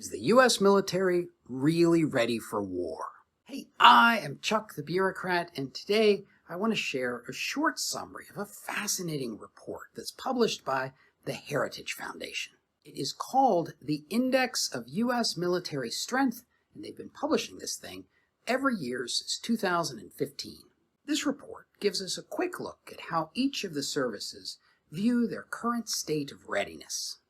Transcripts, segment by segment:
Is the U.S. military really ready for war? Hey, I am Chuck the Bureaucrat, and today I want to share a short summary of a fascinating report that's published by the Heritage Foundation. It is called the Index of U.S. Military Strength, and they've been publishing this thing every year since 2015. This report gives us a quick look at how each of the services view their current state of readiness.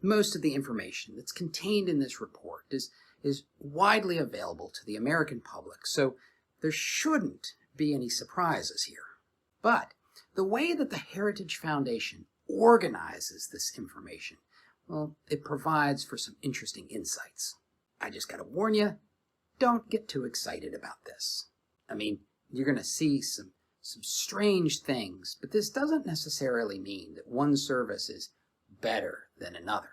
Most of the information that's contained in this report is widely available to the American public, so there shouldn't be any surprises here. But the way that the Heritage Foundation organizes this information, well, it provides for some interesting insights. I just gotta warn you, don't get too excited about this. You're gonna see some strange things, but this doesn't necessarily mean that one service is better than another.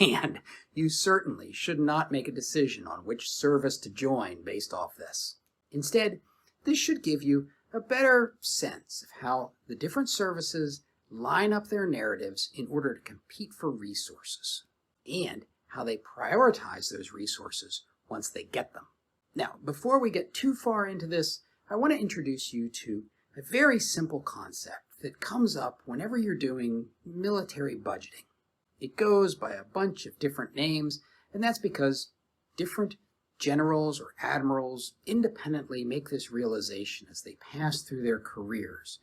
And you certainly should not make a decision on which service to join based off this. Instead, this should give you a better sense of how the different services line up their narratives in order to compete for resources, and how they prioritize those resources once they get them. Now, before we get too far into this, I want to introduce you to a very simple concept that comes up whenever you're doing military budgeting. It goes by a bunch of different names, and that's because different generals or admirals independently make this realization as they pass through their careers,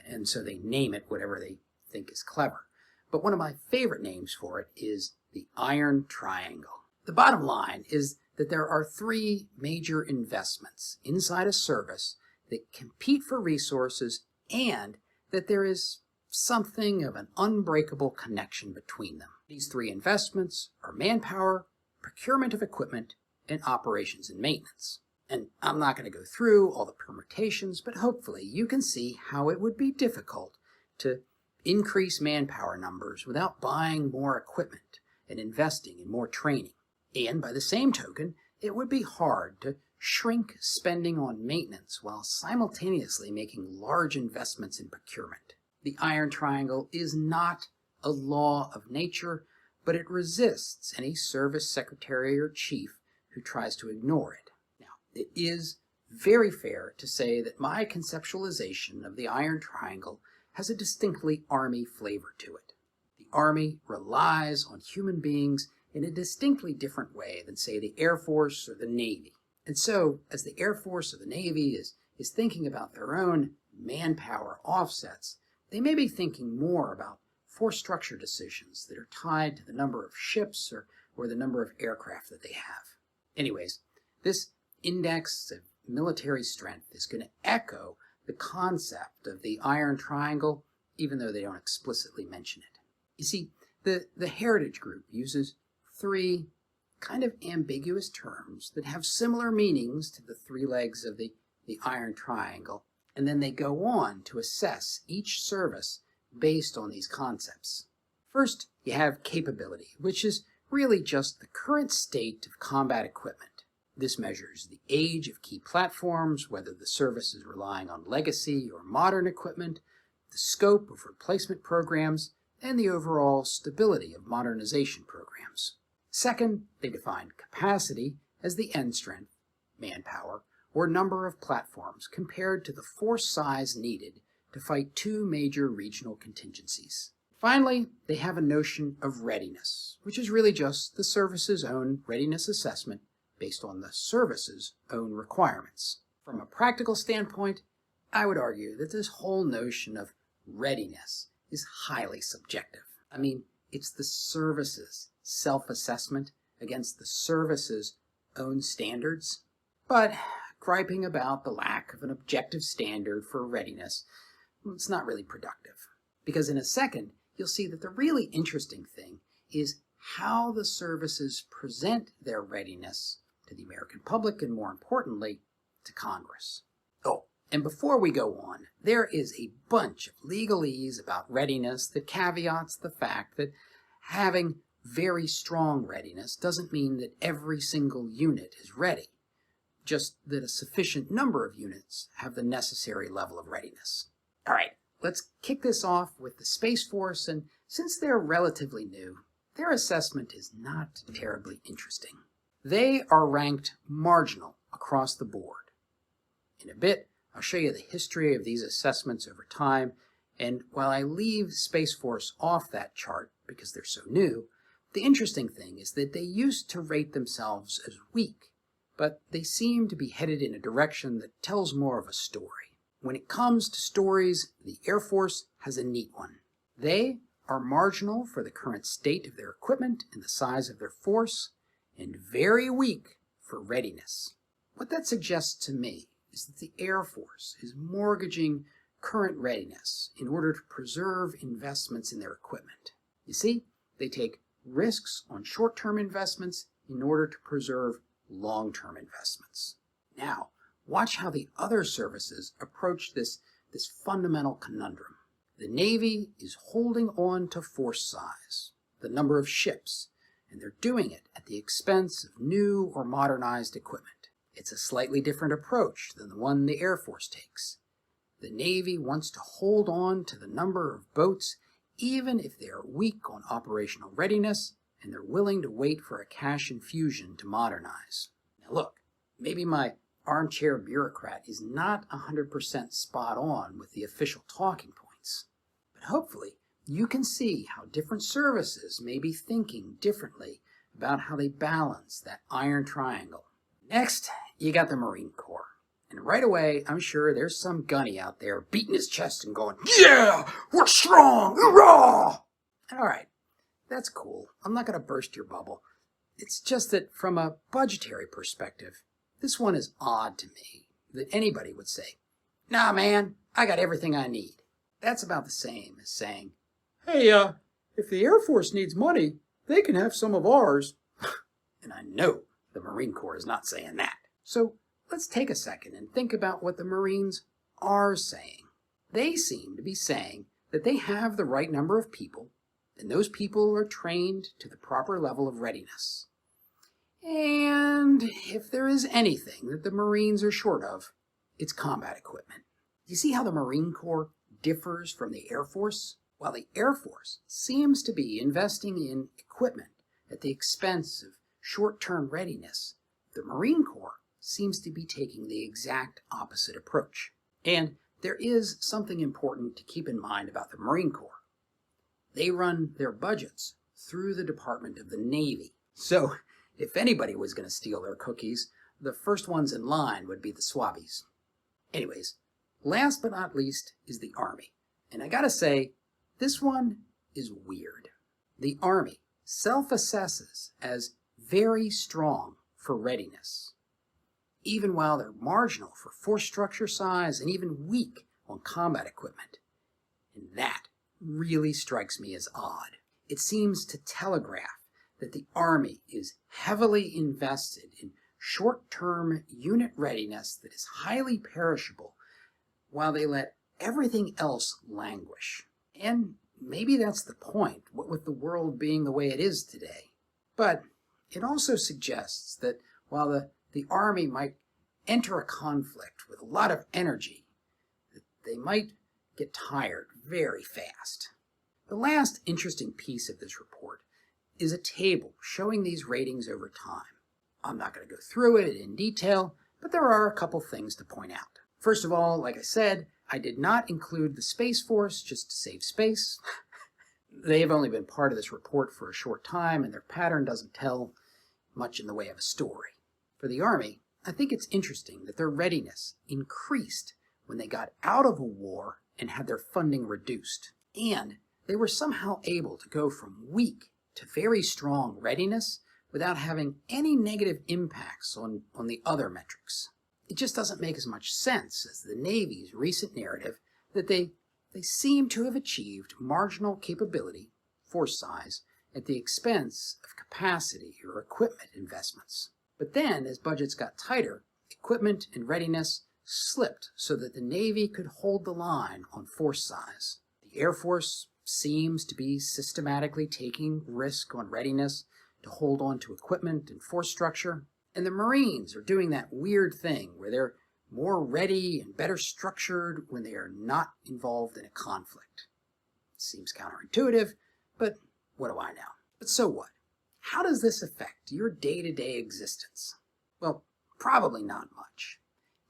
and so they name it whatever they think is clever. But one of my favorite names for it is the Iron Triangle. The bottom line is that there are three major investments inside a service that compete for resources, and that there is something of an unbreakable connection between them. These three investments are manpower, procurement of equipment, and operations and maintenance. And I'm not going to go through all the permutations, but hopefully you can see how it would be difficult to increase manpower numbers without buying more equipment and investing in more training. And by the same token, it would be hard to shrink spending on maintenance while simultaneously making large investments in procurement. The Iron Triangle is not a law of nature, but it resists any service secretary or chief who tries to ignore it. Now, it is very fair to say that my conceptualization of the Iron Triangle has a distinctly Army flavor to it. The Army relies on human beings in a distinctly different way than, say, the Air Force or the Navy. And so, as the Air Force or the Navy is thinking about their own manpower offsets, they may be thinking more about force structure decisions that are tied to the number of ships or the number of aircraft that they have. Anyways, this index of military strength is going to echo the concept of the Iron Triangle, even though they don't explicitly mention it. You see, the Heritage Group uses three kind of ambiguous terms that have similar meanings to the three legs of the Iron Triangle, and then they go on to assess each service based on these concepts. First, you have capability, which is really just the current state of combat equipment. This measures the age of key platforms, whether the service is relying on legacy or modern equipment, the scope of replacement programs, and the overall stability of modernization programs. Second, they define capacity as the end strength, manpower, or number of platforms compared to the force size needed to fight two major regional contingencies. Finally, they have a notion of readiness, which is really just the service's own readiness assessment based on the service's own requirements. From a practical standpoint, I would argue that this whole notion of readiness is highly subjective. It's the service's self-assessment against the service's own standards. But griping about the lack of an objective standard for readiness, it's not really productive. Because in a second, you'll see that the really interesting thing is how the services present their readiness to the American public, and more importantly, to Congress. Oh, and before we go on, there is a bunch of legalese about readiness that caveats the fact that having very strong readiness doesn't mean that every single unit is ready, just that a sufficient number of units have the necessary level of readiness. All right, let's kick this off with the Space Force, and since they're relatively new, their assessment is not terribly interesting. They are ranked marginal across the board. In a bit, I'll show you the history of these assessments over time, and while I leave Space Force off that chart because they're so new, the interesting thing is that they used to rate themselves as weak, but they seem to be headed in a direction that tells more of a story. When it comes to stories, the Air Force has a neat one. They are marginal for the current state of their equipment and the size of their force, and very weak for readiness. What that suggests to me is that the Air Force is mortgaging current readiness in order to preserve investments in their equipment. You see, they take risks on short-term investments in order to preserve long-term investments. Now, watch how the other services approach this fundamental conundrum. The Navy is holding on to force size, the number of ships, and they're doing it at the expense of new or modernized equipment. It's a slightly different approach than the one the Air Force takes. The Navy wants to hold on to the number of boats even if they are weak on operational readiness and they're willing to wait for a cash infusion to modernize. Now look, maybe my armchair bureaucrat is not 100% spot on with the official talking points, but hopefully you can see how different services may be thinking differently about how they balance that iron triangle. Next, you got the Marine Corps. And right away, I'm sure there's some gunny out there beating his chest and going, "Yeah, we're strong, hurrah!" All right, that's cool. I'm not going to burst your bubble. It's just that from a budgetary perspective, this one is odd to me that anybody would say, "Nah, man, I got everything I need." That's about the same as saying, "Hey, if the Air Force needs money, they can have some of ours." And I know the Marine Corps is not saying that. So let's take a second and think about what the Marines are saying. They seem to be saying that they have the right number of people, and those people are trained to the proper level of readiness. And if there is anything that the Marines are short of, it's combat equipment. You see how the Marine Corps differs from the Air Force? While the Air Force seems to be investing in equipment at the expense of short-term readiness, the Marine Corps seems to be taking the exact opposite approach. And there is something important to keep in mind about the Marine Corps. They run their budgets through the Department of the Navy. So if anybody was going to steal their cookies, the first ones in line would be the swabbies. Anyways, last but not least is the Army. And I gotta say, this one is weird. The Army self-assesses as very strong for readiness, even while they're marginal for force structure size and even weak on combat equipment. And that really strikes me as odd. It seems to telegraph that the Army is heavily invested in short-term unit readiness that is highly perishable, while they let everything else languish. And maybe that's the point, what with the world being the way it is today. But it also suggests that while the Army might enter a conflict with a lot of energy, that they might get tired very fast. The last interesting piece of this report is a table showing these ratings over time. I'm not going to go through it in detail, but there are a couple things to point out. First of all, like I said, I did not include the Space Force just to save space. They have only been part of this report for a short time, and their pattern doesn't tell much in the way of a story. For the Army, I think it's interesting that their readiness increased when they got out of a war and had their funding reduced. And they were somehow able to go from weak to very strong readiness without having any negative impacts on the other metrics. It just doesn't make as much sense as the Navy's recent narrative that they seem to have achieved marginal capability, force size, at the expense of capacity or equipment investments. But then, as budgets got tighter, equipment and readiness slipped so that the Navy could hold the line on force size. The Air Force seems to be systematically taking risk on readiness to hold on to equipment and force structure. And the Marines are doing that weird thing where they're more ready and better structured when they are not involved in a conflict. It seems counterintuitive, but what do I know? But so what? How does this affect your day-to-day existence? Well, probably not much.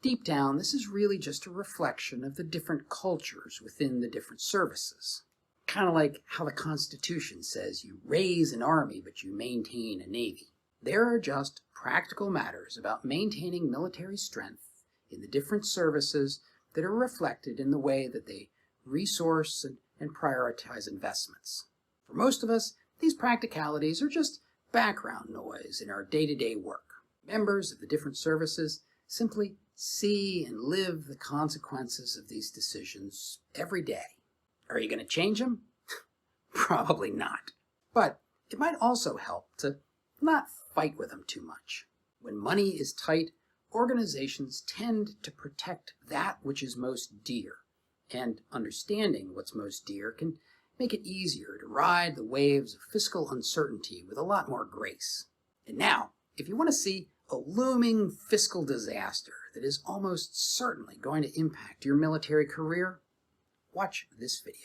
Deep down, this is really just a reflection of the different cultures within the different services. Kind of like how the Constitution says you raise an army, but you maintain a navy. There are just practical matters about maintaining military strength in the different services that are reflected in the way that they resource and prioritize investments. For most of us, these practicalities are just background noise in our day-to-day work. Members of the different services simply see and live the consequences of these decisions every day. Are you going to change them? Probably not. But it might also help to not fight with them too much. When money is tight, organizations tend to protect that which is most dear, and understanding what's most dear can make it easier to ride the waves of fiscal uncertainty with a lot more grace. And now, if you want to see a looming fiscal disaster that is almost certainly going to impact your military career, watch this video.